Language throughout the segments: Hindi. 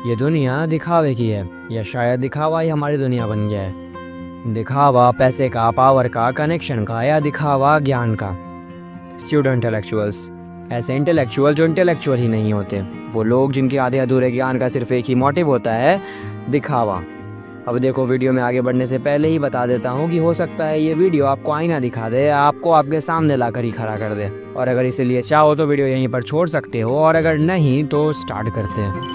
ये दुनिया दिखावे की है, या शायद दिखावा ही हमारी दुनिया बन गया है। दिखावा पैसे का, पावर का, कनेक्शन का, या दिखावा ज्ञान का। स्यूडो इंटेलेक्चुअल्स, ऐसे इंटेलेक्चुअल जो इंटेलेक्चुअल ही नहीं होते, वो लोग जिनके आधे अधूरे ज्ञान का सिर्फ एक ही मोटिव होता है, दिखावा। अब देखो, वीडियो में आगे बढ़ने से पहले ही बता देता हूँ कि हो सकता है ये वीडियो आपको आईना दिखा दे, आपको आपके सामने लाकर ही खड़ा कर दे। और अगर इसीलिए चाहो तो वीडियो यहीं पर छोड़ सकते हो, और अगर नहीं तो स्टार्ट करते हैं।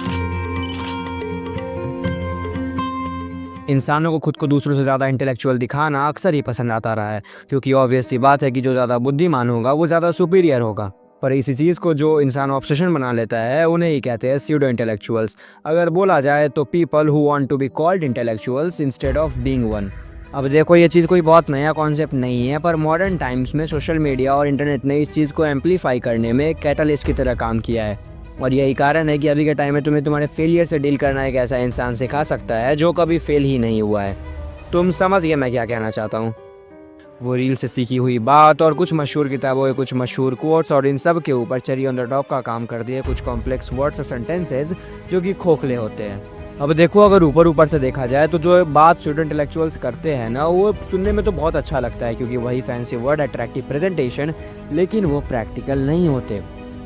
इंसानों को खुद को दूसरों से ज़्यादा इंटेलेक्चुअल दिखाना अक्सर ही पसंद आता रहा है, क्योंकि ऑब्वियस सी बात है कि जो ज़्यादा बुद्धिमान होगा वो ज़्यादा सुपीरियर होगा। पर इसी चीज़ को जो इंसान ऑब्सेशन बना लेता है, उन्हें ही कहते हैं स्यूडो इंटेलेक्चुअल्स। अगर बोला जाए तो people who want to be called intellectuals instead of being one. अब देखो, ये चीज़ कोई बहुत नया कॉन्सेप्ट नहीं है, पर मॉडर्न टाइम्स में सोशल मीडिया और इंटरनेट ने इस चीज़ को एम्पलीफाई करने में कैटलिस्ट की तरह काम किया है। और यही कारण है कि अभी के टाइम में तुम्हें तुम्हारे फेलियर से डील करना एक ऐसा इंसान सिखा सकता है जो कभी फेल ही नहीं हुआ है। तुम समझ गए मैं क्या कहना चाहता हूँ। वो रील से सीखी हुई बात और कुछ मशहूर किताबों के कुछ मशहूर कोट्स और इन सब के ऊपर चेरी ऑन द टॉप का काम कर दिए कुछ कॉम्प्लेक्स वर्ड्स और सेंटेंसेस जो कि खोखले होते हैं। अब देखो, अगर ऊपर से देखा जाए तो जो बात स्टूडेंट इंटेलेक्चुअल्स करते हैं ना, वो सुनने में तो बहुत अच्छा लगता है, क्योंकि वही फैंसी वर्ड, अट्रैक्टिव प्रेजेंटेशन, लेकिन वो प्रैक्टिकल नहीं होते।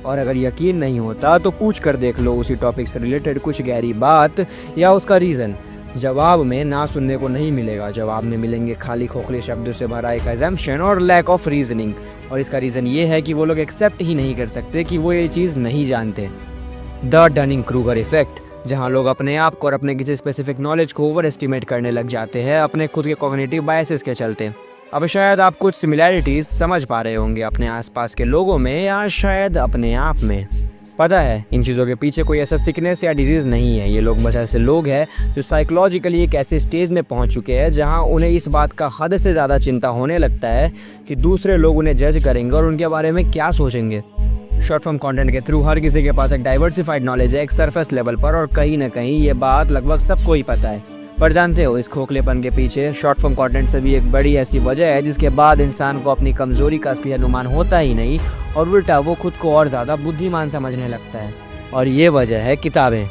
और अगर यकीन नहीं होता तो पूछ कर देख लो उसी टॉपिक से रिलेटेड कुछ गहरी बात या उसका रीज़न। जवाब में ना सुनने को नहीं मिलेगा, जवाब में मिलेंगे खाली खोखले शब्दों से भरा एक अजम्पशन और लैक ऑफ रीजनिंग। और इसका रीज़न ये है कि वो लोग एक्सेप्ट ही नहीं कर सकते कि वो ये चीज़ नहीं जानते। द डनिंग क्रूगर इफेक्ट, जहाँ लोग अपने आप को और अपने किसी स्पेसिफिक नॉलेज को ओवर एस्टिमेट करने लग जाते हैं अपने खुद के कॉग्निटिव बायसेस के चलते। अब शायद आप कुछ सिमिलैरिटीज़ समझ पा रहे होंगे अपने आसपास के लोगों में, या शायद अपने आप में। पता है, इन चीज़ों के पीछे कोई ऐसा सिकनेस या डिजीज़ नहीं है। ये लोग बस ऐसे लोग हैं जो साइकोलॉजिकली एक ऐसे स्टेज में पहुंच चुके हैं जहां उन्हें इस बात का हद से ज़्यादा चिंता होने लगता है कि दूसरे लोग उन्हें जज करेंगे और उनके बारे में क्या सोचेंगे। शॉर्ट फॉर्म कंटेंट के थ्रू हर किसी के पास एक डाइवर्सिफाइड नॉलेज है, एक सरफेस लेवल पर, और कहीं ना कहीं ये बात लगभग सबको ही पता है। पर जानते हो, इस खोखलेपन के पीछे शॉर्ट फॉर्म कंटेंट से भी एक बड़ी ऐसी वजह है जिसके बाद इंसान को अपनी कमजोरी का असली अनुमान होता ही नहीं, और उल्टा वो खुद को और ज़्यादा बुद्धिमान समझने लगता है। और ये वजह है किताबें,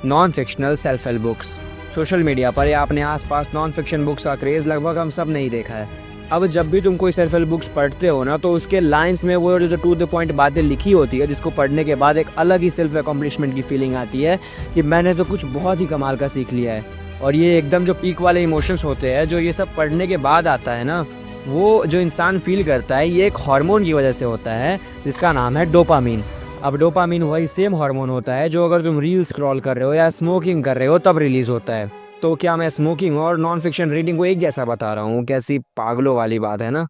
non fictional self help books. Social media पर या अपने आसपास नॉन फिक्शन बुक्स का क्रेज़ लगभग हम सब ने ही देखा है। अब जब भी तुम कोई सेल्फ हेल्प बुक्स पढ़ते हो ना, तो उसके लाइंस में वो जो टू द पॉइंट बातें लिखी होती है, जिसको पढ़ने के बाद एक अलग ही सेल्फ अकॉम्प्लिशमेंट की फीलिंग आती है कि मैंने तो कुछ बहुत ही कमाल का सीख लिया है। और ये एकदम जो पीक वाले इमोशंस होते हैं जो ये सब पढ़ने के बाद आता है ना, वो जो इंसान फील करता है, ये एक हार्मोन की वजह से होता है जिसका नाम है डोपामीन। अब डोपामीन वही सेम हार्मोन होता है जो अगर तुम रील स्क्रॉल कर रहे हो या स्मोकिंग कर रहे हो तब रिलीज होता है। तो क्या मैं स्मोकिंग और नॉन फिक्शन रीडिंग को एक जैसा बता रहा हूँ? कैसी पागलों वाली बात है ना।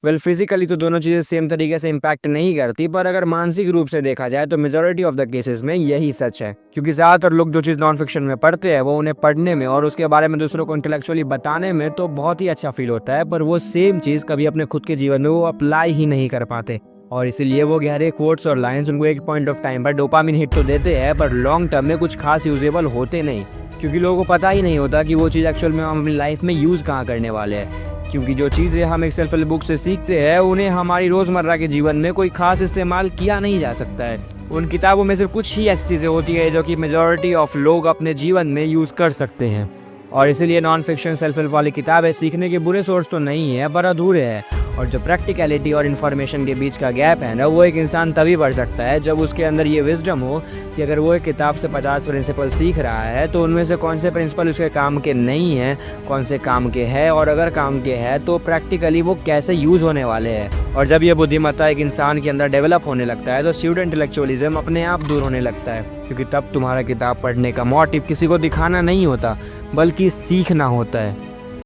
वेल, फिजिकली तो दोनों चीज़ें सेम तरीके से इम्पैक्ट नहीं करती, पर अगर मानसिक रूप से देखा जाए तो मेजॉरिटी ऑफ द केसेस में यही सच है। क्योंकि ज़्यादातर लोग जो चीज़ नॉन फिक्शन में पढ़ते हैं वो उन्हें पढ़ने में और उसके बारे में दूसरों को इंटेलेक्चुअली बताने में तो बहुत ही अच्छा फील होता है, पर वो सेम चीज़ कभी अपने खुद के जीवन में वो अप्लाई ही नहीं कर पाते। और इसीलिए वो गहरे कोट्स और लाइंस उनको एक पॉइंट ऑफ टाइम पर डोपामिन हिट तो देते हैं, पर लॉन्ग टर्म में कुछ खास यूजेबल होते नहीं, क्योंकि लोगों को पता ही नहीं होता कि वो चीज़ एक्चुअल में हम अपनी लाइफ में यूज़ कहाँ करने वाले हैं। क्योंकि जो चीज़ें हम एक सेल्फ हेल्प बुक से सीखते हैं उन्हें हमारी रोज़मर्रा के जीवन में कोई खास इस्तेमाल किया नहीं जा सकता है। उन किताबों में सिर्फ कुछ ही ऐसी चीज़ें होती है जो कि मेजॉरिटी ऑफ लोग अपने जीवन में यूज़ कर सकते हैं। और इसीलिए नॉन फिक्शन सेल्फ हेल्प वाली किताबें सीखने के बुरे सोर्स तो नहीं है, पर अधूरे हैं। और जो प्रैक्टिकलिटी और इन्फॉर्मेशन के बीच का गैप है ना, वो एक इंसान तभी बढ़ सकता है जब उसके अंदर ये विजडम हो कि अगर वो एक किताब से 50 प्रिंसिपल सीख रहा है तो उनमें से कौन से प्रिंसिपल उसके काम के नहीं हैं, कौन से काम के हैं, और अगर काम के हैं तो प्रैक्टिकली वो कैसे यूज़ होने वाले हैं। और जब ये बुद्धिमत्ता एक इंसान के अंदर डेवलप होने लगता है तो स्यूडो इंटेलेक्चुअलिज्म अपने आप दूर होने लगता है, क्योंकि तब तुम्हारा किताब पढ़ने का मोटिव किसी को दिखाना नहीं होता बल्कि सीखना होता है।